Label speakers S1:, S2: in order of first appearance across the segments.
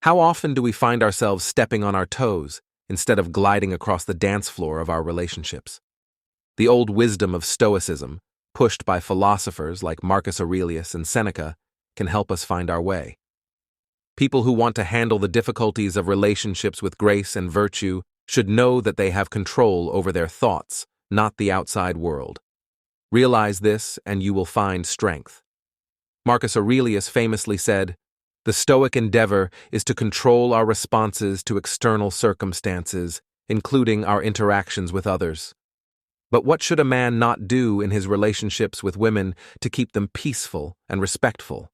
S1: How often do we find ourselves stepping on our toes instead of gliding across the dance floor of our relationships? The old wisdom of Stoicism, pushed by philosophers like Marcus Aurelius and Seneca, can help us find our way. People who want to handle the difficulties of relationships with grace and virtue should know that they have control over their thoughts, not the outside world. Realize this, and you will find strength. Marcus Aurelius famously said, "The Stoic endeavor is to control our responses to external circumstances, including our interactions with others." But what should a man not do in his relationships with women to keep them peaceful and respectful?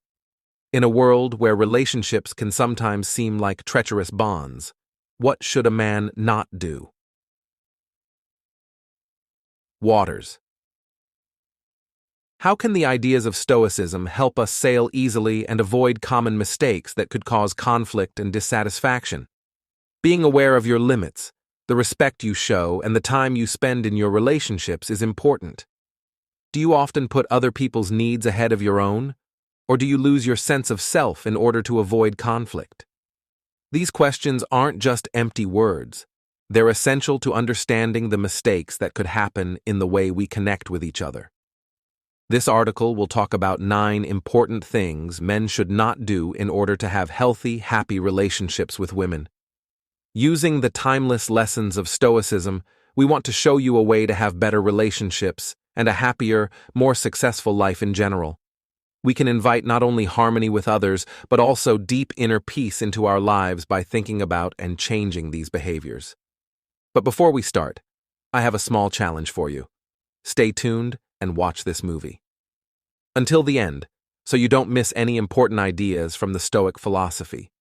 S1: In a world where relationships can sometimes seem like treacherous bonds, what should a man not do? Waters. How can the ideas of Stoicism help us sail easily and avoid common mistakes that could cause conflict and dissatisfaction? Being aware of your limits, the respect you show, and the time you spend in your relationships is important. Do you often put other people's needs ahead of your own? Or do you lose your sense of self in order to avoid conflict? These questions aren't just empty words. They're essential to understanding the mistakes that could happen in the way we connect with each other. This article will talk about 9 important things men should not do in order to have healthy, happy relationships with women. Using the timeless lessons of Stoicism, we want to show you a way to have better relationships and a happier, more successful life in general. We can invite not only harmony with others, but also deep inner peace into our lives by thinking about and changing these behaviors. But before we start, I have a small challenge for you. Stay tuned and watch this movie until the end, so you don't miss any important ideas from the Stoic philosophy.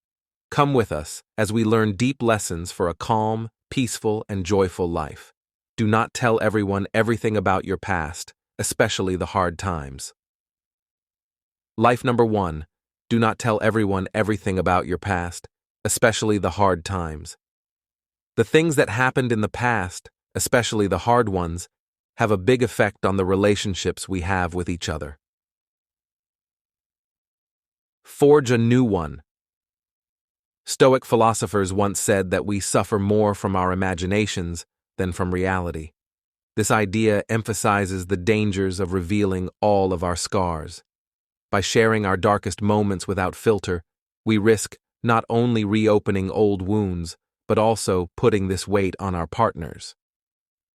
S1: Come with us as we learn deep lessons for a calm, peaceful, and joyful life. Do not tell everyone everything about your past, especially the hard times. Life number 1. Do not tell everyone everything about your past, especially the hard times. The things that happened in the past, especially the hard ones, have a big effect on the relationships we have with each other. Forge a new one. Stoic philosophers once said that we suffer more from our imaginations than from reality. This idea emphasizes the dangers of revealing all of our scars. By sharing our darkest moments without filter, we risk not only reopening old wounds, but also putting this weight on our partners.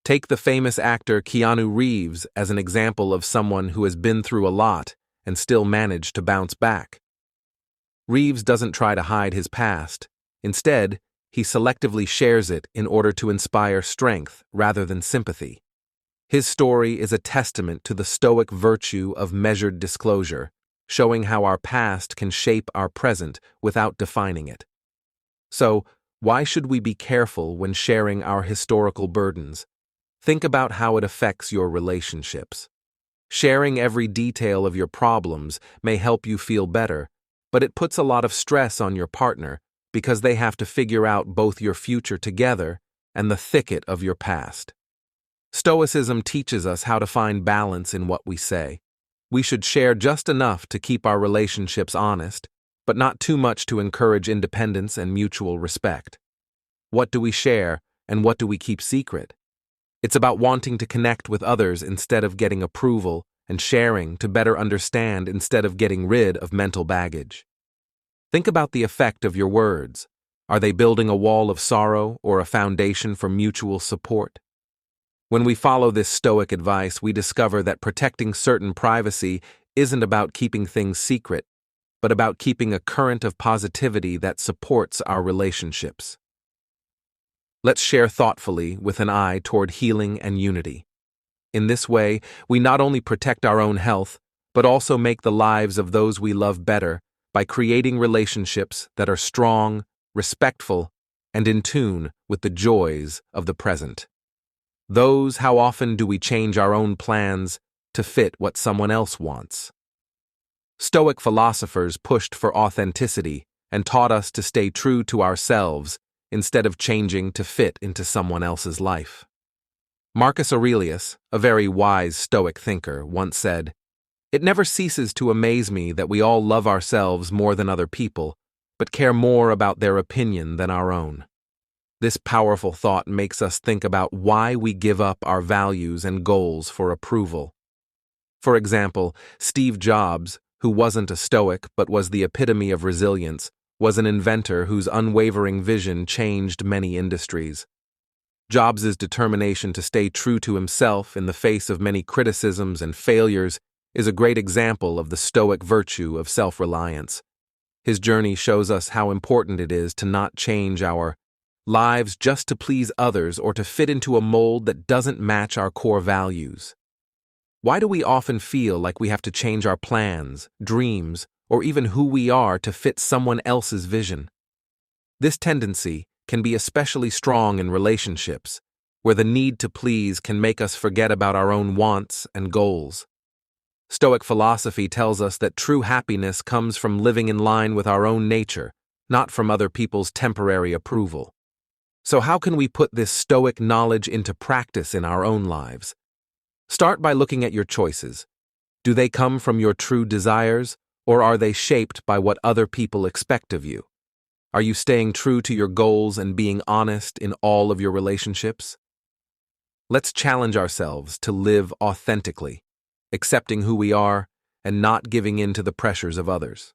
S1: Take the famous actor Keanu Reeves as an example of someone who has been through a lot and still managed to bounce back. Reeves doesn't try to hide his past. Instead, he selectively shares it in order to inspire strength rather than sympathy. His story is a testament to the Stoic virtue of measured disclosure, showing how our past can shape our present without defining it. So, why should we be careful when sharing our historical burdens? Think about how it affects your relationships. Sharing every detail of your problems may help you feel better, but it puts a lot of stress on your partner because they have to figure out both your future together and the thicket of your past. Stoicism teaches us how to find balance in what we say. We should share just enough to keep our relationships honest, but not too much to encourage independence and mutual respect. What do we share, and what do we keep secret? It's about wanting to connect with others instead of getting approval, and sharing to better understand instead of getting rid of mental baggage. Think about the effect of your words. Are they building a wall of sorrow or a foundation for mutual support? When we follow this Stoic advice, we discover that protecting certain privacy isn't about keeping things secret, but about keeping a current of positivity that supports our relationships. Let's share thoughtfully with an eye toward healing and unity. In this way, we not only protect our own health, but also make the lives of those we love better by creating relationships that are strong, respectful, and in tune with the joys of the present. How often do we change our own plans to fit what someone else wants? Stoic philosophers pushed for authenticity and taught us to stay true to ourselves instead of changing to fit into someone else's life. Marcus Aurelius, a very wise Stoic thinker, once said, "It never ceases to amaze me that we all love ourselves more than other people, but care more about their opinion than our own. This powerful thought makes us think about why we give up our values and goals for approval. For example, Steve Jobs, who wasn't a Stoic but was the epitome of resilience, was an inventor whose unwavering vision changed many industries. Jobs' determination to stay true to himself in the face of many criticisms and failures is a great example of the Stoic virtue of self-reliance. His journey shows us how important it is to not change our lives just to please others or to fit into a mold that doesn't match our core values. Why do we often feel like we have to change our plans, dreams, or even who we are to fit someone else's vision? This tendency can be especially strong in relationships, where the need to please can make us forget about our own wants and goals. Stoic philosophy tells us that true happiness comes from living in line with our own nature, not from other people's temporary approval. So how can we put this Stoic knowledge into practice in our own lives? Start by looking at your choices. Do they come from your true desires, or are they shaped by what other people expect of you? Are you staying true to your goals and being honest in all of your relationships? Let's challenge ourselves to live authentically, accepting who we are and not giving in to the pressures of others.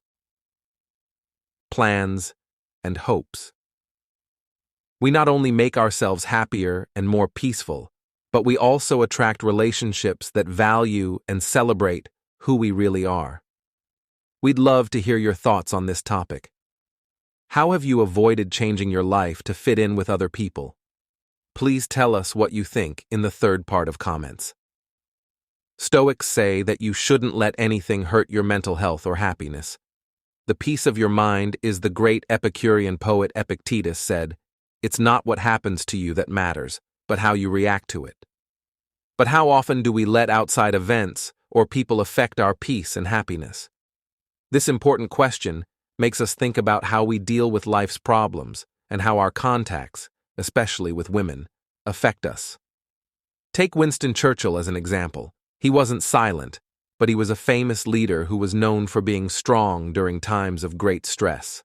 S1: Plans and hopes. We not only make ourselves happier and more peaceful, but we also attract relationships that value and celebrate who we really are. We'd love to hear your thoughts on this topic. How have you avoided changing your life to fit in with other people? Please tell us what you think in the third part of comments. Stoics say that you shouldn't let anything hurt your mental health or happiness. The peace of your mind, is the great Epicurean poet Epictetus said, "It's not what happens to you that matters, but how you react to it." But how often do we let outside events or people affect our peace and happiness? This important question makes us think about how we deal with life's problems and how our contacts, especially with women, affect us. Take Winston Churchill as an example. He wasn't silent, but he was a famous leader who was known for being strong during times of great stress.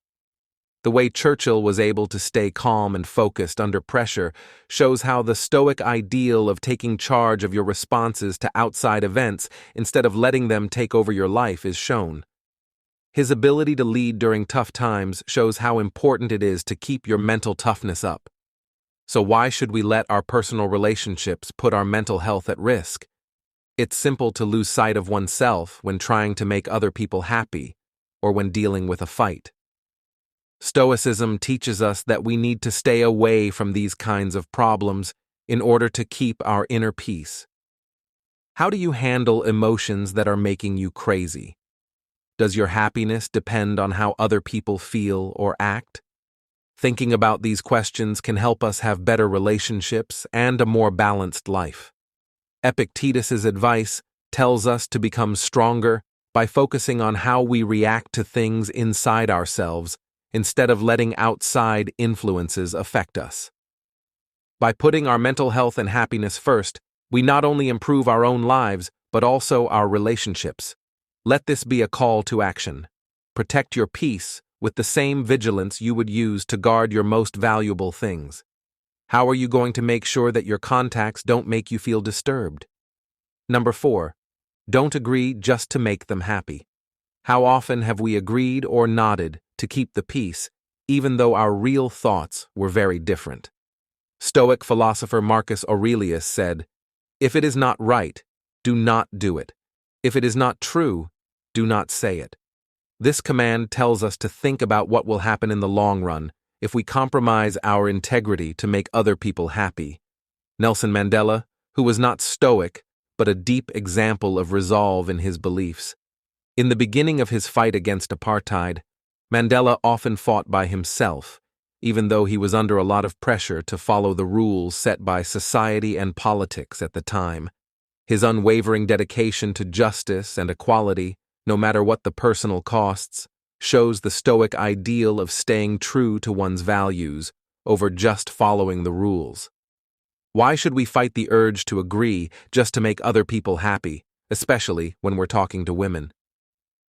S1: The way Churchill was able to stay calm and focused under pressure shows how the Stoic ideal of taking charge of your responses to outside events instead of letting them take over your life is shown. His ability to lead during tough times shows how important it is to keep your mental toughness up. So why should we let our personal relationships put our mental health at risk? It's simple to lose sight of oneself when trying to make other people happy or when dealing with a fight. Stoicism teaches us that we need to stay away from these kinds of problems in order to keep our inner peace. How do you handle emotions that are making you crazy? Does your happiness depend on how other people feel or act? Thinking about these questions can help us have better relationships and a more balanced life. Epictetus' advice tells us to become stronger by focusing on how we react to things inside ourselves instead of letting outside influences affect us. By putting our mental health and happiness first, we not only improve our own lives, but also our relationships. Let this be a call to action. Protect your peace with the same vigilance you would use to guard your most valuable things. How are you going to make sure that your contacts don't make you feel disturbed? Number 4. Don't agree just to make them happy. How often have we agreed or nodded to keep the peace, even though our real thoughts were very different? Stoic philosopher Marcus Aurelius said, "If it is not right, do not do it. If it is not true, do not say it." This command tells us to think about what will happen in the long run if we compromise our integrity to make other people happy. Nelson Mandela, who was not stoic, but a deep example of resolve in his beliefs. In the beginning of his fight against apartheid, Mandela often fought by himself, even though he was under a lot of pressure to follow the rules set by society and politics at the time. His unwavering dedication to justice and equality, no matter what the personal costs, shows the Stoic ideal of staying true to one's values over just following the rules. Why should we fight the urge to agree just to make other people happy, especially when we're talking to women?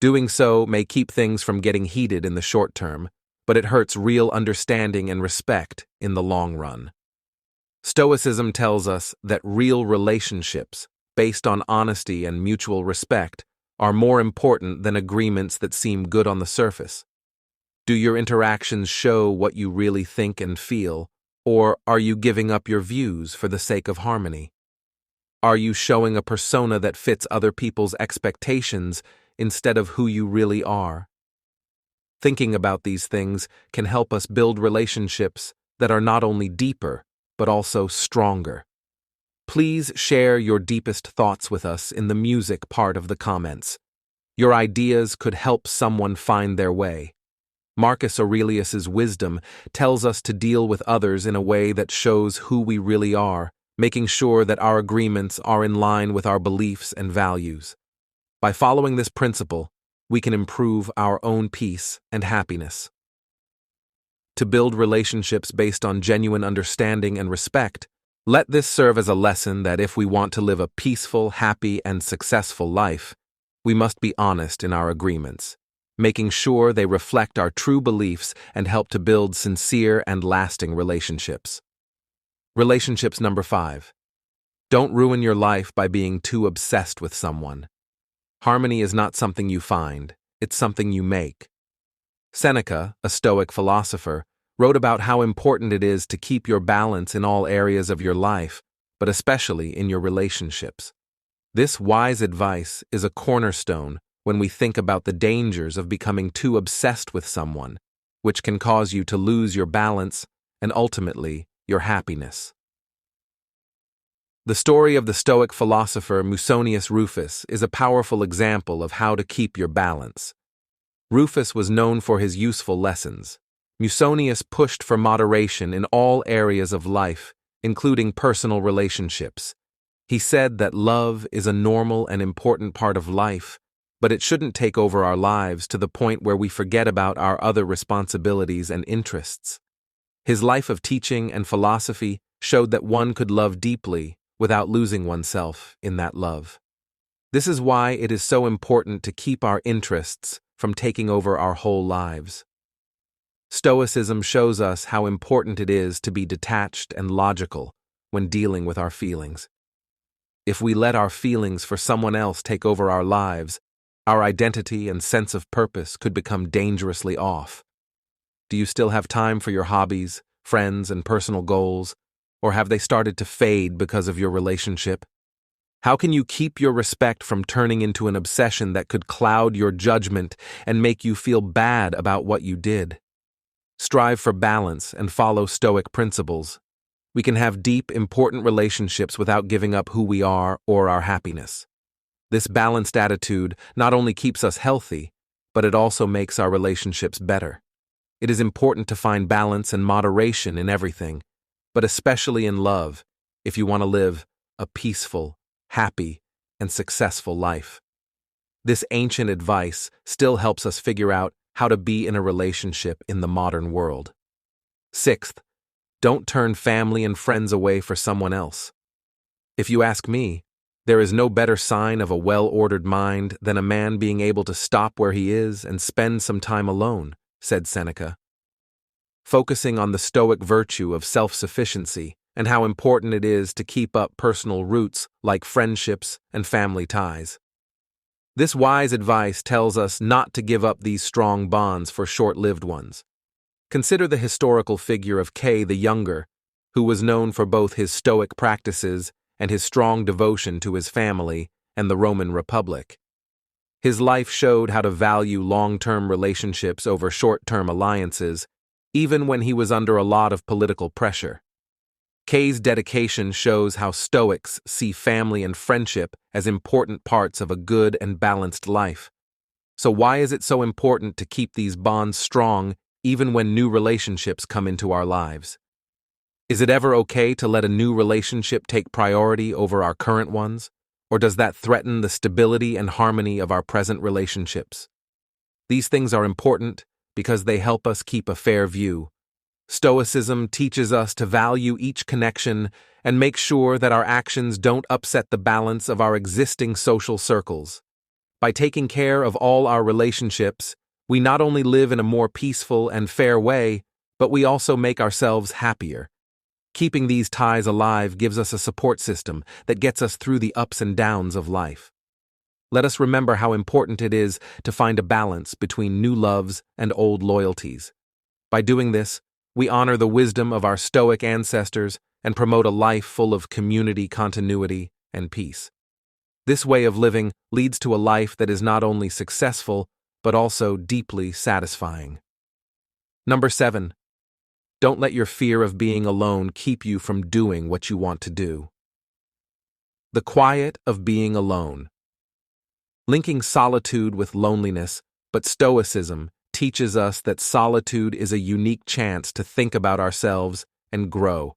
S1: Doing so may keep things from getting heated in the short term, but it hurts real understanding and respect in the long run. Stoicism tells us that real relationships, based on honesty and mutual respect, are more important than agreements that seem good on the surface. Do your interactions show what you really think and feel, or are you giving up your views for the sake of harmony? Are you showing a persona that fits other people's expectations instead of who you really are? Thinking about these things can help us build relationships that are not only deeper, but also stronger. Please share your deepest thoughts with us in the music part of the comments. Your ideas could help someone find their way. Marcus Aurelius's wisdom tells us to deal with others in a way that shows who we really are, making sure that our agreements are in line with our beliefs and values. By following this principle, we can improve our own peace and happiness. To build relationships based on genuine understanding and respect, let this serve as a lesson that if we want to live a peaceful, happy, and successful life, we must be honest in our agreements, making sure they reflect our true beliefs and help to build sincere and lasting relationships. Relationships number 5. Don't ruin your life by being too obsessed with someone. Harmony is not something you find, it's something you make. Seneca, a Stoic philosopher, wrote about how important it is to keep your balance in all areas of your life, but especially in your relationships. This wise advice is a cornerstone when we think about the dangers of becoming too obsessed with someone, which can cause you to lose your balance and ultimately your happiness. The story of the Stoic philosopher Musonius Rufus is a powerful example of how to keep your balance. Rufus was known for his useful lessons. Musonius pushed for moderation in all areas of life, including personal relationships. He said that love is a normal and important part of life, but it shouldn't take over our lives to the point where we forget about our other responsibilities and interests. His life of teaching and philosophy showed that one could love deeply without losing oneself in that love. This is why it is so important to keep our interests from taking over our whole lives. Stoicism shows us how important it is to be detached and logical when dealing with our feelings. If we let our feelings for someone else take over our lives, our identity and sense of purpose could become dangerously off. Do you still have time for your hobbies, friends, and personal goals, or have they started to fade because of your relationship? How can you keep your respect from turning into an obsession that could cloud your judgment and make you feel bad about what you did? Strive for balance and follow Stoic principles. We can have deep, important relationships without giving up who we are or our happiness. This balanced attitude not only keeps us healthy, but it also makes our relationships better. It is important to find balance and moderation in everything, but especially in love, if you want to live a peaceful, happy, and successful life. This ancient advice still helps us figure out how to be in a relationship in the modern world. 6th, don't turn family and friends away for someone else. If you ask me, there is no better sign of a well-ordered mind than a man being able to stop where he is and spend some time alone, said Seneca. Focusing on the Stoic virtue of self-sufficiency and how important it is to keep up personal roots like friendships and family ties. This wise advice tells us not to give up these strong bonds for short-lived ones. Consider the historical figure of Kay the Younger, who was known for both his Stoic practices and his strong devotion to his family and the Roman Republic. His life showed how to value long-term relationships over short-term alliances, even when he was under a lot of political pressure. Kay's dedication shows how Stoics see family and friendship as important parts of a good and balanced life. So why is it so important to keep these bonds strong even when new relationships come into our lives? Is it ever okay to let a new relationship take priority over our current ones, or does that threaten the stability and harmony of our present relationships? These things are important because they help us keep a fair view. Stoicism teaches us to value each connection and make sure that our actions don't upset the balance of our existing social circles. By taking care of all our relationships, We not only live in a more peaceful and fair way, but we also make ourselves happier. Keeping these ties alive gives us a support system that gets us through the ups and downs of life. Let us remember how important it is to find a balance between new loves and old loyalties. By doing this, we honor the wisdom of our Stoic ancestors and promote a life full of community continuity and peace. This way of living leads to a life that is not only successful, but also deeply satisfying. Number 7. Don't let your fear of being alone keep you from doing what you want to do. The quiet of being alone. Linking solitude with loneliness, but Stoicism teaches us that solitude is a unique chance to think about ourselves and grow.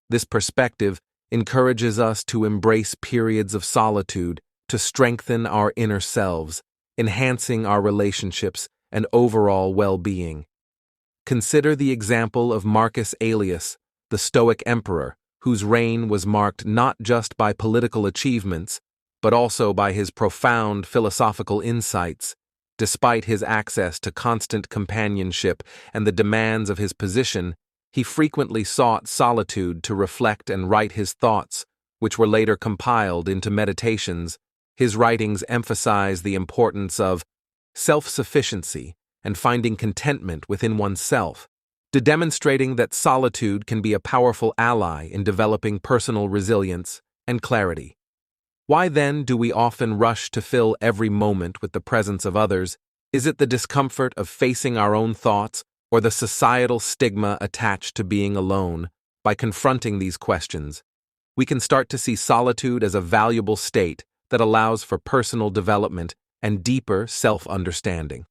S1: This perspective encourages us to embrace periods of solitude to strengthen our inner selves, enhancing our relationships and overall well-being. Consider the example of Marcus Aurelius, the Stoic emperor, whose reign was marked not just by political achievements, but also by his profound philosophical insights. Despite his access to constant companionship and the demands of his position, he frequently sought solitude to reflect and write his thoughts, which were later compiled into meditations. His writings emphasize the importance of self-sufficiency and finding contentment within oneself, demonstrating that solitude can be a powerful ally in developing personal resilience and clarity. Why then do we often rush to fill every moment with the presence of others? Is it the discomfort of facing our own thoughts or the societal stigma attached to being alone? By confronting these questions, we can start to see solitude as a valuable state that allows for personal development and deeper self-understanding.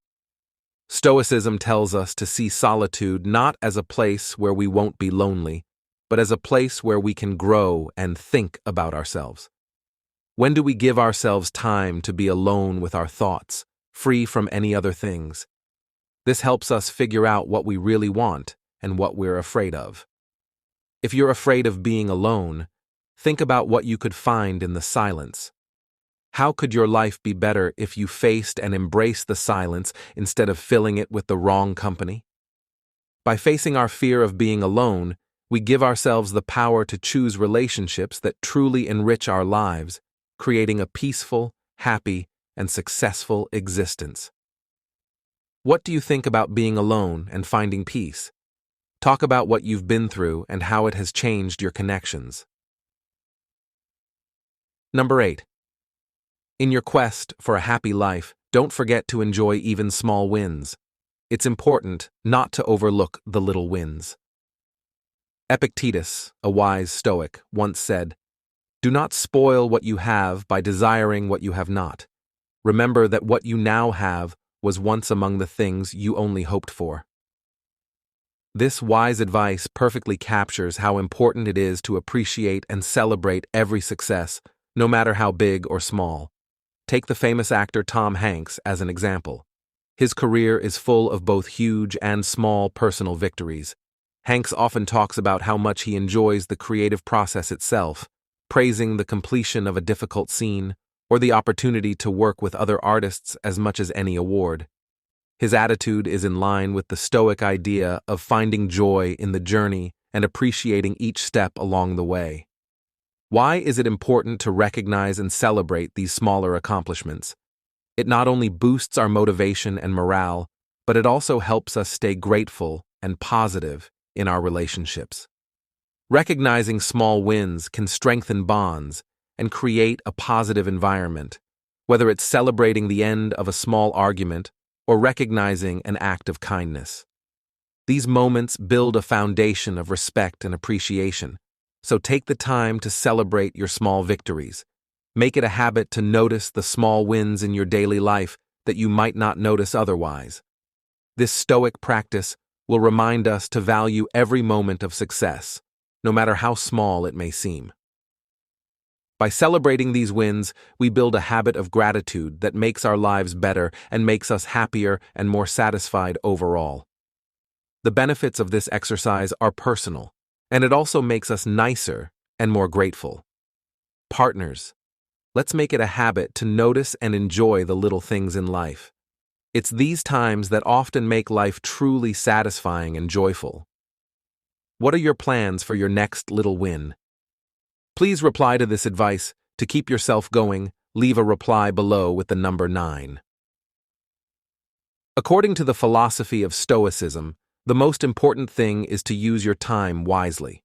S1: Stoicism tells us to see solitude not as a place where we won't be lonely, but as a place where we can grow and think about ourselves. When do we give ourselves time to be alone with our thoughts, free from any other things? This helps us figure out what we really want and what we're afraid of. If you're afraid of being alone, think about what you could find in the silence. How could your life be better if you faced and embraced the silence instead of filling it with the wrong company? By facing our fear of being alone, we give ourselves the power to choose relationships that truly enrich our lives, creating a peaceful, happy, and successful existence. What do you think about being alone and finding peace? Talk about what you've been through and how it has changed your connections. Number 8. In your quest for a happy life, don't forget to enjoy even small wins. It's important not to overlook the little wins. Epictetus, a wise Stoic, once said, "Do not spoil what you have by desiring what you have not. Remember that what you now have was once among the things you only hoped for." This wise advice perfectly captures how important it is to appreciate and celebrate every success, no matter how big or small. Take the famous actor Tom Hanks as an example. His career is full of both huge and small personal victories. Hanks often talks about how much he enjoys the creative process itself, praising the completion of a difficult scene or the opportunity to work with other artists as much as any award. His attitude is in line with the Stoic idea of finding joy in the journey and appreciating each step along the way. Why is it important to recognize and celebrate these smaller accomplishments? It not only boosts our motivation and morale, but it also helps us stay grateful and positive in our relationships. Recognizing small wins can strengthen bonds and create a positive environment, whether it's celebrating the end of a small argument or recognizing an act of kindness. These moments build a foundation of respect and appreciation, so take the time to celebrate your small victories. Make it a habit to notice the small wins in your daily life that you might not notice otherwise. This Stoic practice will remind us to value every moment of success, no matter how small it may seem. By celebrating these wins, we build a habit of gratitude that makes our lives better and makes us happier and more satisfied overall. The benefits of this exercise are personal, and it also makes us nicer and more grateful. Partners, let's make it a habit to notice and enjoy the little things in life. It's these times that often make life truly satisfying and joyful. What are your plans for your next little win? Please reply to this advice. To keep yourself going, leave a reply below with the number 9. According to the philosophy of Stoicism, the most important thing is to use your time wisely.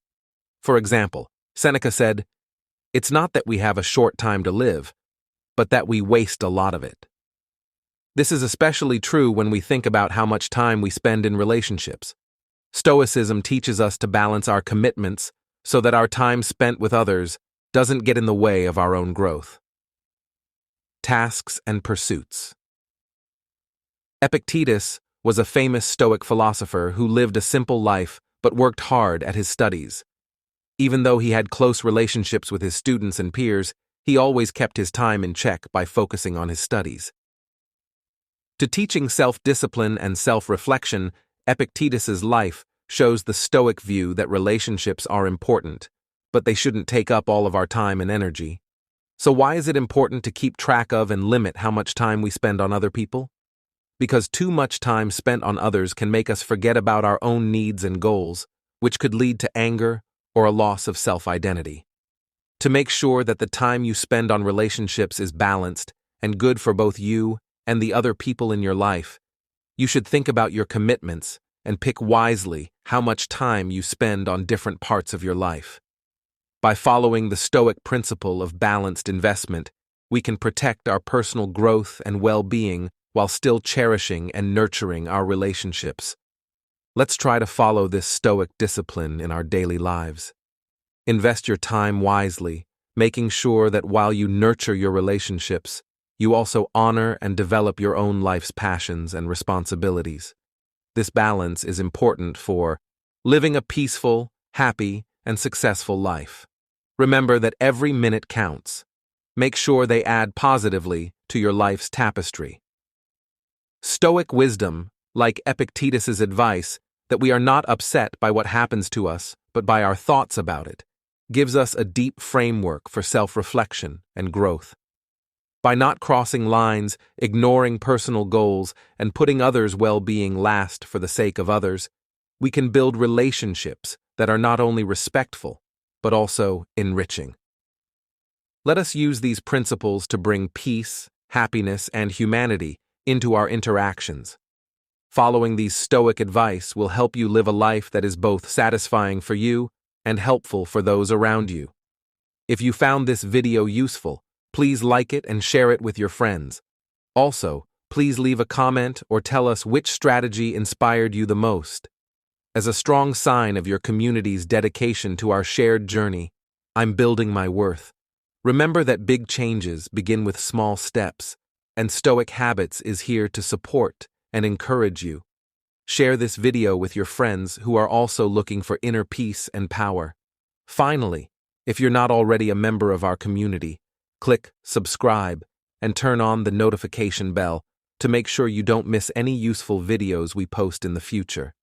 S1: For example, Seneca said, "It's not that we have a short time to live, but that we waste a lot of it." This is especially true when we think about how much time we spend in relationships. Stoicism teaches us to balance our commitments so that our time spent with others doesn't get in the way of our own growth. Tasks and pursuits. Epictetus was a famous Stoic philosopher who lived a simple life but worked hard at his studies. Even though he had close relationships with his students and peers, he always kept his time in check by focusing on his studies. To teaching self-discipline and self-reflection, Epictetus's life shows the Stoic view that relationships are important, but they shouldn't take up all of our time and energy. So why is it important to keep track of and limit how much time we spend on other people? Because too much time spent on others can make us forget about our own needs and goals, which could lead to anger or a loss of self-identity. To make sure that the time you spend on relationships is balanced and good for both you and the other people in your life, you should think about your commitments and pick wisely how much time you spend on different parts of your life. By following the Stoic principle of balanced investment, we can protect our personal growth and well-being while still cherishing and nurturing our relationships. Let's try to follow this Stoic discipline in our daily lives. Invest your time wisely, making sure that while you nurture your relationships, you also honor and develop your own life's passions and responsibilities. This balance is important for living a peaceful, happy, and successful life. Remember that every minute counts. Make sure they add positively to your life's tapestry. Stoic wisdom, like Epictetus's advice that we are not upset by what happens to us, but by our thoughts about it, gives us a deep framework for self-reflection and growth. By not crossing lines, ignoring personal goals, and putting others' well-being last for the sake of others, we can build relationships that are not only respectful, but also enriching. Let us use these principles to bring peace, happiness, and humanity into our interactions. Following these Stoic advice will help you live a life that is both satisfying for you and helpful for those around you. If you found this video useful, please like it and share it with your friends. Also, please leave a comment or tell us which strategy inspired you the most. As a strong sign of your community's dedication to our shared journey, I'm building my worth. Remember that big changes begin with small steps, and Stoic Habits is here to support and encourage you. Share this video with your friends who are also looking for inner peace and power. Finally, if you're not already a member of our community, click subscribe and turn on the notification bell to make sure you don't miss any useful videos we post in the future.